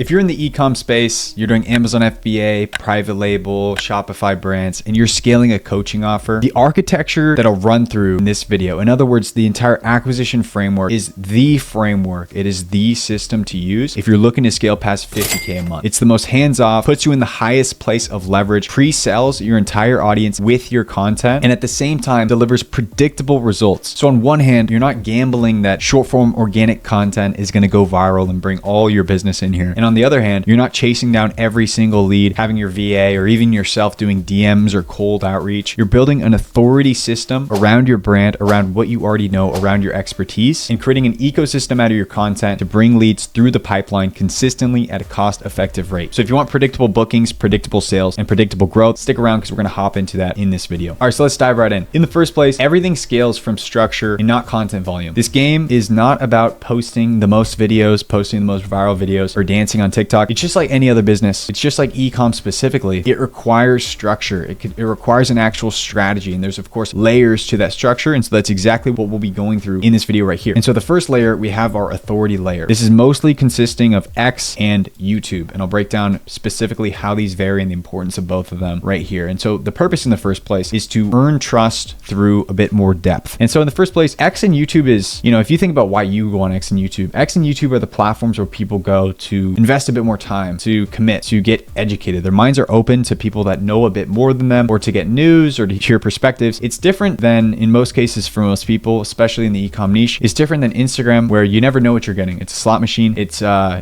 If you're in the ecom space, you're doing Amazon FBA, private label, Shopify brands, and you're scaling a coaching offer, the architecture that I'll run through in this video, in other words, the entire acquisition framework is the framework. It is the system to use if you're looking to scale past 50K a month. It's the most hands-off, puts you in the highest place of leverage, pre-sells your entire audience with your content, and at the same time delivers predictable results. So on one hand, you're not gambling that short-form organic content is going to go viral and bring all your business in here. And on the other hand, you're not chasing down every single lead, having your VA or even yourself doing DMs or cold outreach. You're building an authority system around your brand, around what you already know, around your expertise, and creating an ecosystem out of your content to bring leads through the pipeline consistently at a cost-effective rate. So if you want predictable bookings, predictable sales, and predictable growth, stick around because we're going to hop into that in this video. All right, so let's dive right in. In the first place, everything scales from structure and not content volume. This game is not about posting the most videos, posting the most viral videos, or dancing on TikTok. It's just like any other business. It's just like ecom specifically. It requires structure. It requires an actual strategy. And there's of course layers to that structure. And so that's exactly what we'll be going through in this video right here. And so the first layer, we have our authority layer. This is mostly consisting of X and YouTube. And I'll break down specifically how these vary and the importance of both of them right here. And so the purpose in the first place is to earn trust through a bit more depth. And so in the first place, X and YouTube is, if you think about why you go on X and YouTube are the platforms where people go to invest a bit more time, to commit, to get educated. Their minds are open to people that know a bit more than them, or to get news or to hear perspectives. It's different than, in most cases for most people, especially in the ecom niche, it's different than Instagram, where you never know what you're getting. It's a slot machine. It's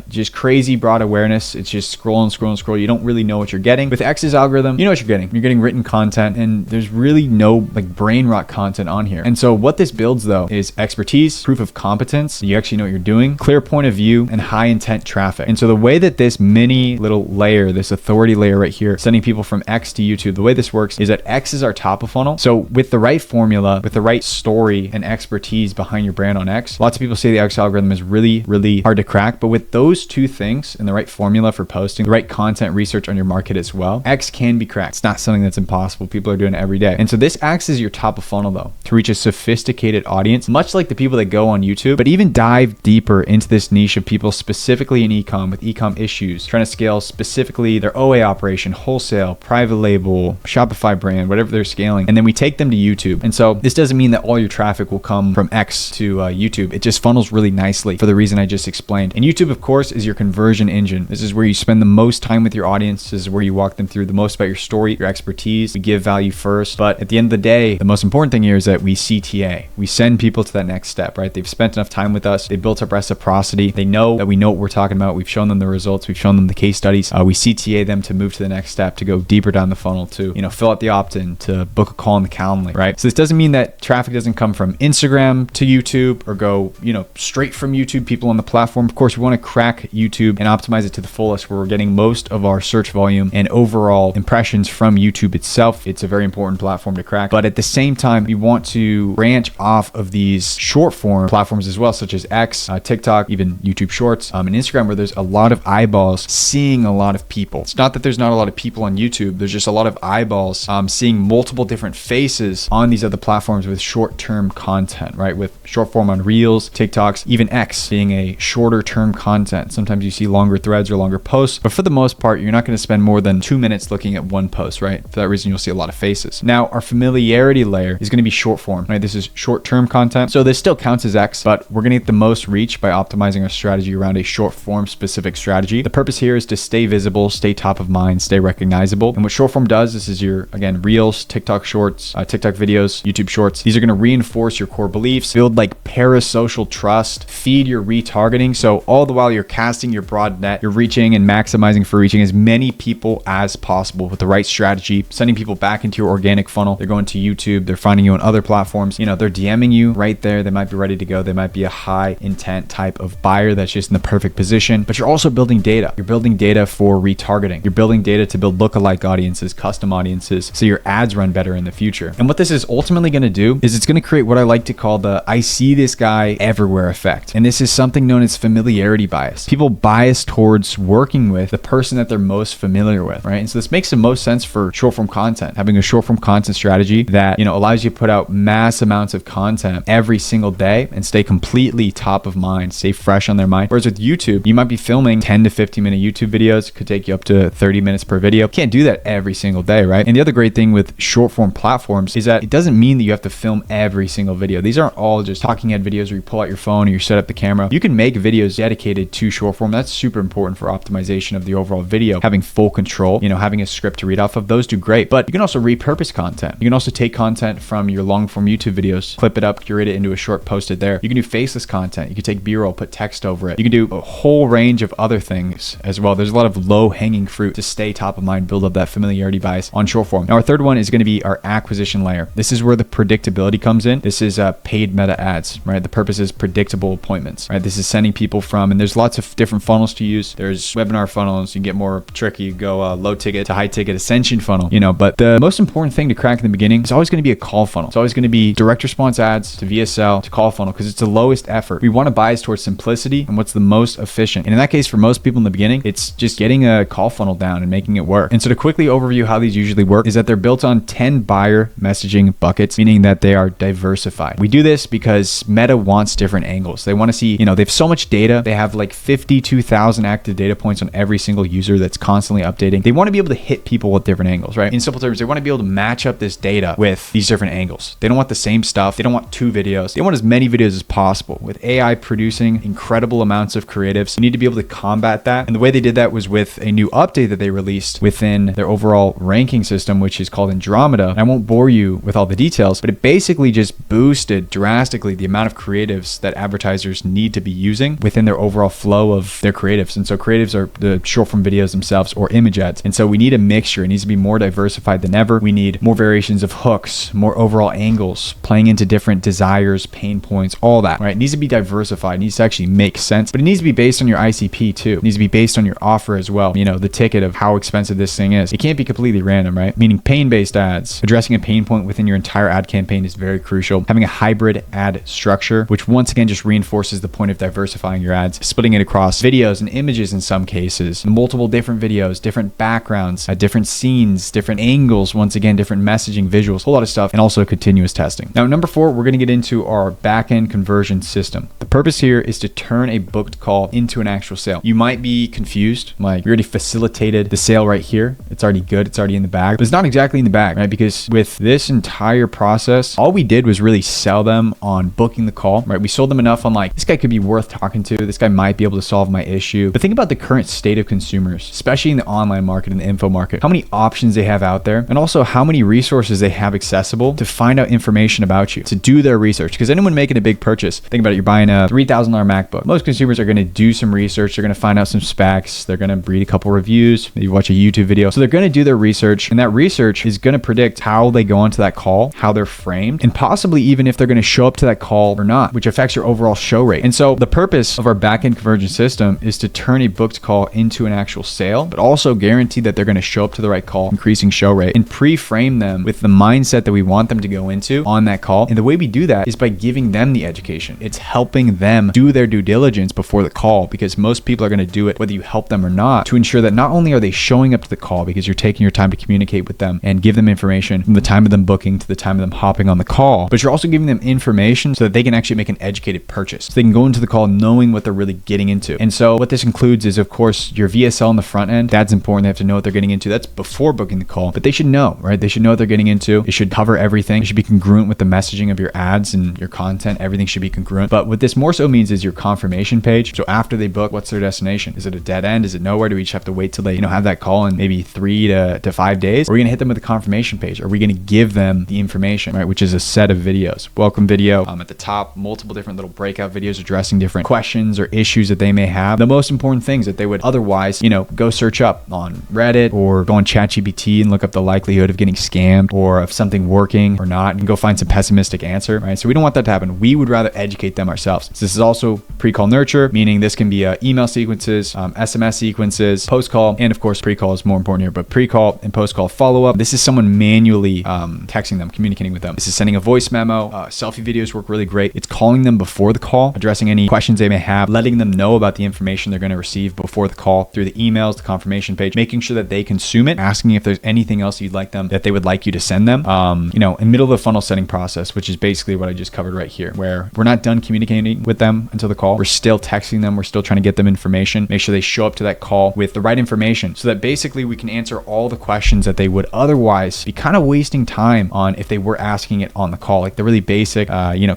just crazy broad awareness. It's just scroll and scroll and scroll. You don't really know what you're getting. With X's algorithm, you know what you're getting. You're getting written content, and there's really no brain rot content on here. And so what this builds though is expertise, proof of competence. You actually know what you're doing, clear point of view, and high intent traffic. And so the way that this mini little layer, this authority layer right here, sending people from X to YouTube, the way this works is that X is our top of funnel. So with the right formula, with the right story and expertise behind your brand on X, lots of people say the X algorithm is really, really hard to crack. But with those two things and the right formula for posting, the right content research on your market as well, X can be cracked. It's not something that's impossible. People are doing it every day. And so this acts as your top of funnel though, to reach a sophisticated audience, much like the people that go on YouTube, but even dive deeper into this niche of people specifically in ecom with ecom issues, trying to scale specifically their OA operation, wholesale, private label, Shopify brand, whatever they're scaling. And then we take them to YouTube. And so this doesn't mean that all your traffic will come from X to YouTube. It just funnels really nicely for the reason I just explained. And YouTube, of course, is your conversion engine. This is where you spend the most time with your audience. This is where you walk them through the most about your story, your expertise. We give value first. But at the end of the day, the most important thing here is that we CTA. We send people to that next step, right? They've spent enough time with us. They built up reciprocity. They know that we know what we're talking about. We've shown them the results. We've shown them the case studies. We CTA them to move to the next step, to go deeper down the funnel, to, fill out the opt-in, to book a call in the Calendly, right? So this doesn't mean that traffic doesn't come from Instagram to YouTube or go, straight from YouTube, people on the platform. Of course, we want to crack YouTube and optimize it to the fullest, where we're getting most of our search volume and overall impressions from YouTube itself. It's a very important platform to crack. But at the same time, we want to branch off of these short form platforms as well, such as X, TikTok, even YouTube Shorts, and Instagram, where there's a lot of eyeballs seeing a lot of people. It's not that there's not a lot of people on YouTube. There's just a lot of eyeballs seeing multiple different faces on these other platforms with short-term content, right? With short form on Reels, TikToks, even X being a shorter term content. Sometimes you see longer threads or longer posts, but for the most part, you're not going to spend more than 2 minutes looking at one post, right? For that reason, you'll see a lot of faces. Now, our familiarity layer is going to be short form, right? This is short-term content. So this still counts as X, but we're going to get the most reach by optimizing our strategy around a short form specific strategy. The purpose here is to stay visible, stay top of mind, stay recognizable. And what short form does, this is your, again, Reels, TikTok Shorts, TikTok videos, YouTube Shorts. These are going to reinforce your core beliefs, build parasocial trust, feed your retargeting. So all the while you're casting your broad net, you're reaching and maximizing for reaching as many people as possible with the right strategy, sending people back into your organic funnel. They're going to YouTube, they're finding you on other platforms, they're DMing you right there. They might be ready to go. They might be a high intent type of buyer that's just in the perfect position, but you're also building data. You're building data for retargeting. You're building data to build lookalike audiences, custom audiences, so your ads run better in the future. And what this is ultimately going to do is it's going to create what I like to call the I see this guy everywhere effect. And this is something known as familiarity bias. People bias towards working with the person that they're most familiar with, right? And so this makes the most sense for short form content, having a short form content strategy that, allows you to put out mass amounts of content every single day and stay completely top of mind, stay fresh on their mind. Whereas with YouTube, you might be filming filming 10 to 15 minute YouTube videos. It could take you up to 30 minutes per video. Can't do that every single day, right? And the other great thing with short form platforms is that it doesn't mean that you have to film every single video. These aren't all just talking head videos where you pull out your phone or you set up the camera. You can make videos dedicated to short form. That's super important for optimization of the overall video. Having full control, having a script to read off of, those do great. But you can also repurpose content. You can also take content from your long form YouTube videos, clip it up, curate it into a short, post it there. You can do faceless content. You can take B-roll, put text over it. You can do a whole range of other things as well. There's a lot of low hanging fruit to stay top of mind, build up that familiarity bias on short form. Now, our third one is going to be our acquisition layer. This is where the predictability comes in. This is paid meta ads, right? The purpose is predictable appointments, right? This is sending people from, and there's lots of different funnels to use. There's webinar funnels. You can get more tricky. You go low ticket to high ticket ascension funnel, but the most important thing to crack in the beginning is always going to be a call funnel. It's always going to be direct response ads to VSL to call funnel because it's the lowest effort. We want to bias towards simplicity and what's the most efficient. And in that case, for most people in the beginning, it's just getting a call funnel down and making it work. And so to quickly overview how these usually work is that they're built on 10 buyer messaging buckets, meaning that they are diversified. We do this because Meta wants different angles. They want to see, they have so much data. They have like 52,000 active data points on every single user that's constantly updating. They want to be able to hit people with different angles, right? In simple terms, they want to be able to match up this data with these different angles. They don't want the same stuff. They don't want 2 videos. They want as many videos as possible. With AI producing incredible amounts of creatives, you need to be able to combat that. And the way they did that was with a new update that they released within their overall ranking system, which is called Andromeda. And I won't bore you with all the details, but it basically just boosted drastically the amount of creatives that advertisers need to be using within their overall flow of their creatives. And so creatives are the short form videos themselves or image ads. And so we need a mixture. It needs to be more diversified than ever. We need more variations of hooks, more overall angles, playing into different desires, pain points, all that, right? It needs to be diversified. It needs to actually make sense, but it needs to be based on your ICP too. It needs to be based on your offer as well. The ticket of how expensive this thing is. It can't be completely random, right? Meaning pain-based ads. Addressing a pain point within your entire ad campaign is very crucial. Having a hybrid ad structure, which once again just reinforces the point of diversifying your ads, splitting it across videos and images in some cases, multiple different videos, different backgrounds, different scenes, different angles, once again, different messaging, visuals, a whole lot of stuff, and also continuous testing. Now, number 4, we're going to get into our back-end conversion system. The purpose here is to turn a booked call into an actual sale. You might be confused, like we already facilitated the sale right here. It's already good. It's already in the bag, but it's not exactly in the bag, right? Because with this entire process, all we did was really sell them on booking the call, right? We sold them enough on like, this guy could be worth talking to. This guy might be able to solve my issue. But think about the current state of consumers, especially in the online market and the info market, how many options they have out there, and also how many resources they have accessible to find out information about you, to do their research. Because anyone making a big purchase, think about it, you're buying a $3,000 MacBook. Most consumers are going to do some research. They're going to find out some specs. They're going to read a couple reviews, maybe watch a YouTube video. So they're going to do their research, and that research is going to predict how they go onto that call, how they're framed, and possibly even if they're going to show up to that call or not, which affects your overall show rate. And so the purpose of our backend conversion system is to turn a booked call into an actual sale, but also guarantee that they're going to show up to the right call, increasing show rate, and pre-frame them with the mindset that we want them to go into on that call. And the way we do that is by giving them the education. It's helping them do their due diligence before the call, because most people are going to do it whether you help them or not, to ensure that not only are they showing up to the call because you're taking your time to communicate with them and give them information from the time of them booking to the time of them hopping on the call, but you're also giving them information so that they can actually make an educated purchase. So they can go into the call knowing what they're really getting into. And so what this includes is, of course, your VSL on the front end. That's important. They have to know what they're getting into. That's before booking the call, but they should know, right? They should know what they're getting into. It should cover everything. It should be congruent with the messaging of your ads and your content. Everything should be congruent. But what this more so means is your confirmation page. So after they book, what's their destination? Is it a dead end? Is it nowhere? Do we just have to wait till they, have that call in maybe 3 to 5 days? Or are we going to hit them with a confirmation page? Are we going to give them the information, right? Which is a set of videos. Welcome video. At the top, multiple different little breakout videos addressing different questions or issues that they may have. The most important things that they would otherwise, go search up on Reddit or go on ChatGPT and look up the likelihood of getting scammed or of something working or not, and go find some pessimistic answer, right? So we don't want that to happen. We would rather educate them ourselves. So this is also pre-call nurture, meaning this can be email sequences, SMS sequences, post-call, and of course, pre-call is more important here, but pre-call and post-call follow-up. This is someone manually texting them, communicating with them. This is sending a voice memo. Selfie videos work really great. It's calling them before the call, addressing any questions they may have, letting them know about the information they're going to receive before the call through the emails, the confirmation page, making sure that they consume it, asking if there's anything else that they would like you to send them. In middle of the funnel setting process, which is basically what I just covered right here, where we're not done communicating with them until the call. We're still texting them. We're still trying to get them information. Make sure they show up to that call with the right information so that basically we can answer all the questions that they would otherwise be kind of wasting time on if they were asking it on the call, like the really basic,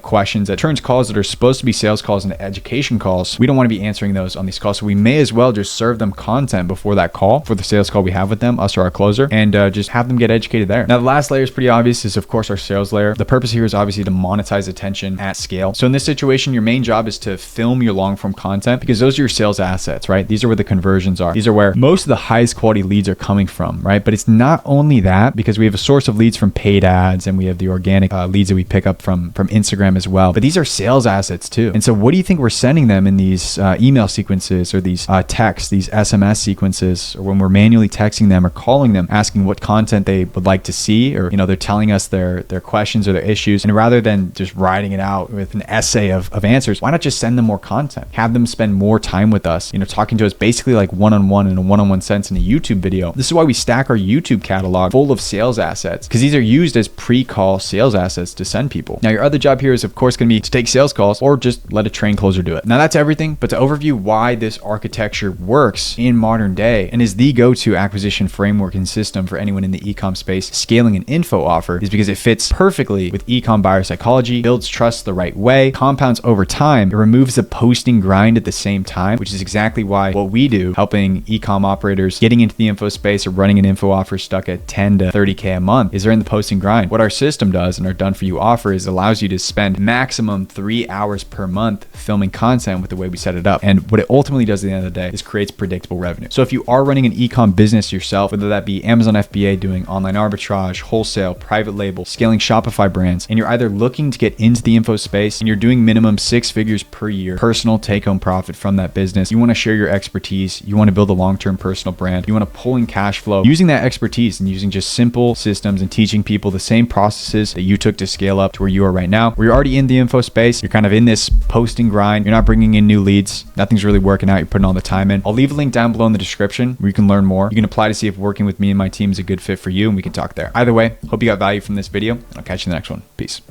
questions that turns calls that are supposed to be sales calls into education calls. We don't want to be answering those on these calls. So we may as well just serve them content before that call, for the sales call we have with them, us or our closer, and just have them get educated there. Now, the last layer is pretty obvious, is of course our sales layer. The purpose here is obviously to monetize attention at scale. So in this situation, your main job is to film your long form content, because those are your sales assets, right? These are where the conversions are. These are where most of the highest quality leads are coming from, right? But it's not only that, because we have a source of leads from paid ads, and we have the organic leads that we pick up from Instagram as well. But these are sales assets too. And so what do you think we're sending them in these email sequences, or these texts, these SMS sequences, or when we're manually texting them or calling them, asking what content they would like to see, or they're telling us their questions or their issues, and rather than just writing it out with an essay of answers, why not just send them more content? Have them spend more time with us, talking to us basically like one-on-one in a one-on-one sense in a YouTube video. This is why we stack our YouTube catalog full of sales assets, because these are used as pre-call sales assets to send people. Now, your other job here is of course going to be to take sales calls, or just let a trained closer do it. Now, that's everything, but to overview why this architecture works in modern day and is the go-to acquisition framework and system for anyone in the ecom space scaling an info offer, is because it fits perfectly with ecom buyer psychology, builds trust the right way, compounds over time, it removes the posting grind at the same time, which is exactly why what we do, helping ecom operators getting into the info space or running an info offer stuck at 10 to 30K a month, is they're in the posting grind. What our system does, and our done for you offer, is allows you to spend maximum 3 hours per month filming content with the way we set it up. And what it ultimately does at the end of the day is creates predictable revenue. So if you are running an ecom business yourself, whether that be Amazon FBA, doing online arbitrage, wholesale, private label, scaling Shopify brands, and you're either looking to get into the info space and you're doing minimum 6 figures per year, personal take-home profit from that business, you want to share your expertise, you want to build a long-term personal brand, you want to pull in cash flow, using that expertise and using just simple systems and teaching people the same processes that you took to scale up to where you are right now, where you're already in the info space, you're kind of in this posting grind, you're not bringing in new leads, nothing's really working out, you're putting all the time in. I'll leave a link down below in the description where you can learn more. You can apply to see if working with me and my team is a good fit for you, and we can talk there. Either way, hope you got value from this video, and I'll catch you in the next one. Peace.